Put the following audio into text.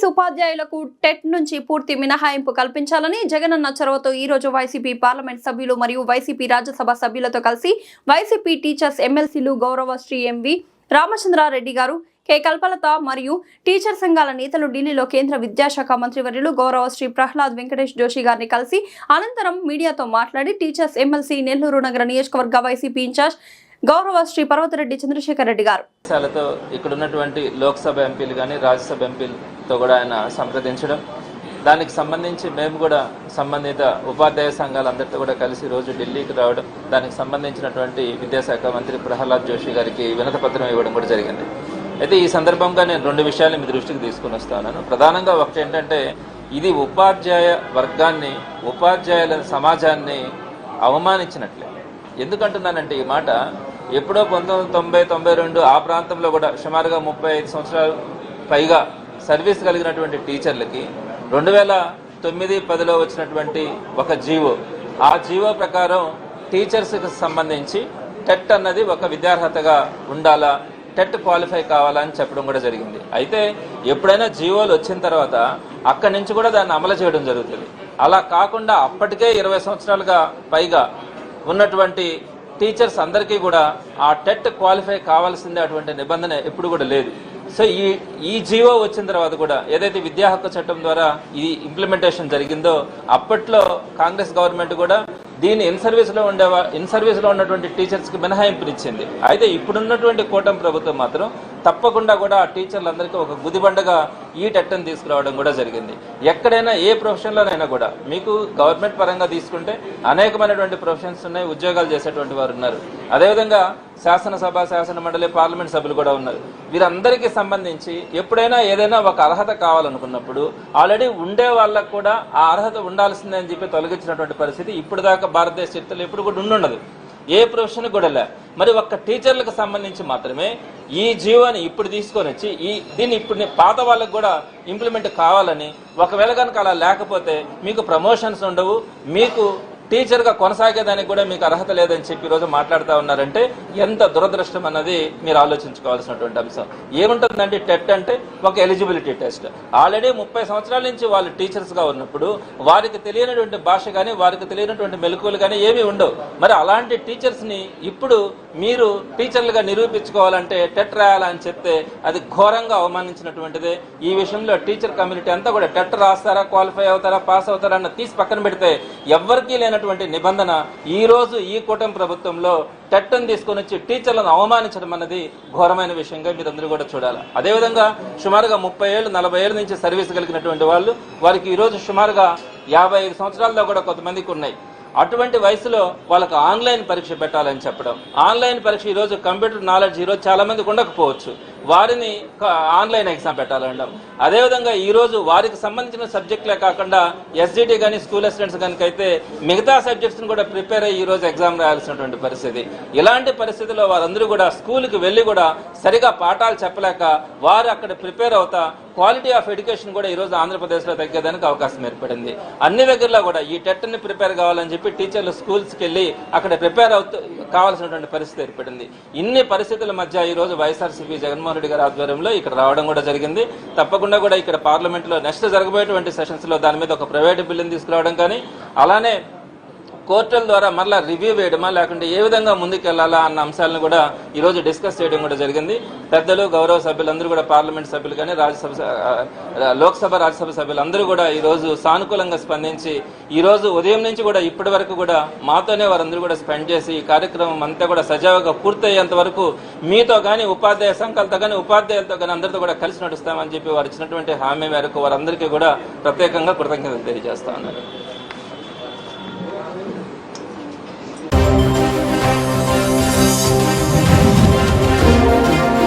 Police ఉపాధ్యాయులకు TET నుంచి పూర్తి మినహాయింపు కల్పించాలని జగనన్న చొరవతో ఈ రోజు వైసీపీ పార్లమెంట్ సభ్యులు మరియు వైసీపీ రాజ్యసభ సభ్యులతో కలిసి వైసీపీ టీచర్స్ ఎమ్మెల్సీలు గౌరవ శ్రీ ఎంవి రామచంద్రారెడ్డి గారు, కె కల్పలత మరియు టీచర్ సంఘాల నేతలు ఢిల్లీలో కేంద్ర విద్యాశాఖ మంత్రివర్యులు గౌరవ శ్రీ ప్రహ్లాద్ వెంకటేష్ జోషి గారిని కలిసి అనంతరం మీడియాతో మాట్లాడి టీచర్స్ ఎమ్మెల్సీ నెల్లూరు నగర నియోజకవర్గ వైసీపీ ఇన్ఛార్జ్ గౌరవ శ్రీ పర్వతరెడ్డి చంద్రశేఖర్ రెడ్డి గారు ఇక్కడ ఉన్నటువంటి లోక్సభ ఎంపీలు కానీ రాజ్యసభ ఎంపీలతో కూడా ఆయన సంప్రదించడం, దానికి సంబంధించి మేము కూడా సంబంధిత ఉపాధ్యాయ సంఘాలందరితో కూడా కలిసి రోజు ఢిల్లీకి రావడం, దానికి సంబంధించినటువంటి విద్యాశాఖ మంత్రి ప్రహ్లాద్ జోషి గారికి వినతిపత్రం ఇవ్వడం కూడా జరిగింది. అయితే ఈ సందర్భంగా నేను రెండు విషయాలు మీ దృష్టికి తీసుకుని వస్తాను. ప్రధానంగా ఒకటి ఏంటంటే, ఇది ఉపాధ్యాయ వర్గాన్ని, ఉపాధ్యాయుల సమాజాన్ని అవమానించినట్లే. ఎందుకంటున్నానంటే ఈ మాట, ఎప్పుడో 1990-92 ఆ ప్రాంతంలో కూడా సుమారుగా 35 సంవత్సరాలు పైగా సర్వీస్ కలిగినటువంటి టీచర్లకి 2009-10లో వచ్చినటువంటి ఒక జీవో, ఆ జీవో ప్రకారం టీచర్స్కి సంబంధించి టెట్ అన్నది ఒక విద్యార్హతగా ఉండాలా, టెట్ క్వాలిఫై కావాలని చెప్పడం కూడా జరిగింది. అయితే ఎప్పుడైనా జీవోలు వచ్చిన తర్వాత అక్కడి నుంచి కూడా దాన్ని అమలు చేయడం జరుగుతుంది. అలా కాకుండా అప్పటికే 20 సంవత్సరాలుగా పైగా ఉన్నటువంటి టీచర్స్ అందరికీ కూడా ఆ టెట్ క్వాలిఫై కావాల్సిందే, అటువంటి నిబంధన ఎప్పుడు కూడా లేదు. సో ఈ జీవో వచ్చిన తర్వాత కూడా ఏదైతే విద్యా హక్కు చట్టం ద్వారా ఈ ఇంప్లిమెంటేషన్ జరిగిందో, అప్పట్లో కాంగ్రెస్ గవర్నమెంట్ కూడా దీన్ని ఇన్ సర్వీస్లో ఉన్నటువంటి టీచర్స్కి మినహాయింపునిచ్చింది. అయితే ఇప్పుడున్నటువంటి కూటమి ప్రభుత్వం మాత్రం తప్పకుండా కూడా ఆ టీచర్లందరికీ ఒక గుదిబండగా ఈ టెట్ని తీసుకురావడం కూడా జరిగింది. ఎక్కడైనా ఏ ప్రొఫెషన్లోనైనా కూడా మీకు గవర్నమెంట్ పరంగా తీసుకుంటే అనేకమైనటువంటి ప్రొఫెషన్స్ ఉన్నాయి, ఉద్యోగాలు చేసేటువంటి వారు ఉన్నారు. అదేవిధంగా శాసనసభ, శాసన మండలి, పార్లమెంట్ సభ్యులు కూడా ఉన్నారు. వీరందరికీ సంబంధించి ఎప్పుడైనా ఏదైనా ఒక అర్హత కావాలనుకున్నప్పుడు ఆల్రెడీ ఉండే వాళ్ళకు కూడా ఆ అర్హత ఉండాల్సిందే అని చెప్పి తొలగించినటువంటి పరిస్థితి ఇప్పుడు దాకా భారతదేశ చరిత్రలో ఎప్పుడు కూడా ఉండదు, ఏ ప్రొఫెషన్ కూడా లే. మరి ఒక్క టీచర్లకు సంబంధించి మాత్రమే ఈ జీవోని ఇప్పుడు తీసుకొని వచ్చి దీన్ని ఇప్పుడు పాత వాళ్ళకు కూడా ఇంప్లిమెంట్ కావాలని, ఒకవేళ కనుక అలా లేకపోతే మీకు ప్రమోషన్స్ ఉండవు, మీకు టీచర్గా కొనసాగేదానికి కూడా మీకు అర్హత లేదని చెప్పి ఈరోజు మాట్లాడుతూ ఉన్నారంటే ఎంత దురదృష్టం అన్నది మీరు ఆలోచించుకోవాల్సినటువంటి అంశం. ఏముంటుందంటే టెట్ అంటే ఒక ఎలిజిబిలిటీ టెస్ట్. ఆల్రెడీ 30 సంవత్సరాల నుంచి వాళ్ళు టీచర్స్గా ఉన్నప్పుడు వారికి తెలియనటువంటి భాష కానీ, వారికి తెలియనటువంటి మెలకువలు కానీ ఏమీ ఉండవు. మరి అలాంటి టీచర్స్ని ఇప్పుడు మీరు టీచర్లుగా నిరూపించుకోవాలంటే టెట్ రాయాలని చెప్తే అది ఘోరంగా అవమానించినటువంటిదే. ఈ విషయంలో టీచర్ కమ్యూనిటీ అంతా కూడా టెట్ రాస్తారా, క్వాలిఫై అవుతారా, పాస్ అవుతారా అన్న తీసి పక్కన పెడితే ఎవ్వరికీ లేనటువంటి నిబంధన ఈ రోజు ఈ కూటమి ప్రభుత్వంలో టెట్ను తీసుకొని వచ్చి టీచర్లను అవమానించడం అన్నది ఘోరమైన విషయంగా మీరందరూ కూడా చూడాలి. అదేవిధంగా సుమారుగా 30 ఏళ్ళు 40 ఏళ్ళ నుంచి సర్వీస్ కలిగినటువంటి వాళ్ళు, వారికి ఈరోజు సుమారుగా 55 సంవత్సరాల్లో కూడా కొంతమందికి ఉన్నాయి. అటువంటి వయసులో వాళ్ళకి ఆన్లైన్ పరీక్ష పెట్టాలని చెప్పడం, ఆన్లైన్ పరీక్ష ఈరోజు కంప్యూటర్ నాలెడ్జ్ ఈరోజు చాలా మందికి ఉండకపోవచ్చు, వారిని ఆన్లైన్ ఎగ్జామ్ పెట్టాలనడం. అదేవిధంగా ఈరోజు వారికి సంబంధించిన సబ్జెక్టులే కాకుండా ఎస్జిటి కానీ, స్కూల్ అసిస్టెంట్స్ కనుకైతే మిగతా సబ్జెక్ట్స్ని కూడా ప్రిపేర్ అయ్యి ఈరోజు ఎగ్జామ్ రాయాల్సినటువంటి పరిస్థితి. ఇలాంటి పరిస్థితుల్లో వారందరూ కూడా స్కూల్కి వెళ్ళి కూడా సరిగా పాఠాలు చెప్పలేక వారు అక్కడ ప్రిపేర్ అవుతా క్వాలిటీ ఆఫ్ ఎడ్యుకేషన్ కూడా ఈరోజు ఆంధ్రప్రదేశ్లో తగ్గేదానికి అవకాశం ఏర్పడింది. అన్ని దగ్గరలో కూడా ఈ టెట్ని ప్రిపేర్ కావాలని చెప్పి టీచర్లు స్కూల్స్కి వెళ్ళి అక్కడ ప్రిపేర్ కావాల్సినటువంటి పరిస్థితి ఏర్పడింది. ఇన్ని పరిస్థితుల మధ్య ఈరోజు వైఎస్ఆర్సీపీ జగన్మోహన్ రెడ్డి గారి ఆధ్వర్యంలో ఇక్కడ రావడం కూడా జరిగింది. తప్పకుండా కూడా ఇక్కడ పార్లమెంట్లో నెక్స్ట్ జరగబోయేటువంటి సెషన్స్లో దాని మీద ఒక ప్రైవేట్ బిల్లుని తీసుకురావడం కానీ, అలానే కోర్టుల ద్వారా మరలా రివ్యూ వేయడమా, లేకుంటే ఏ విధంగా ముందుకెళ్లాలా అన్న అంశాలను కూడా ఈరోజు డిస్కస్ చేయడం కూడా జరిగింది. పెద్దలు, గౌరవ సభ్యులందరూ కూడా, పార్లమెంట్ సభ్యులు కానీ, లోక్సభ, రాజ్యసభ సభ్యులందరూ కూడా ఈరోజు సానుకూలంగా స్పందించి ఈరోజు ఉదయం నుంచి కూడా ఇప్పటి వరకు కూడా మాతోనే వారందరూ కూడా స్పెండ్ చేసి ఈ కార్యక్రమం అంతా కూడా సజావుగా పూర్తయ్యేంత వరకు మీతో కానీ, ఉపాధ్యాయ సంఘాలతో కానీ, ఉపాధ్యాయులతో కానీ అందరితో కూడా కలిసి నడుస్తామని చెప్పి వారు ఇచ్చినటువంటి హామీ మేరకు వారందరికీ కూడా ప్రత్యేకంగా కృతజ్ఞతలు తెలియజేస్తా ఉన్నారు.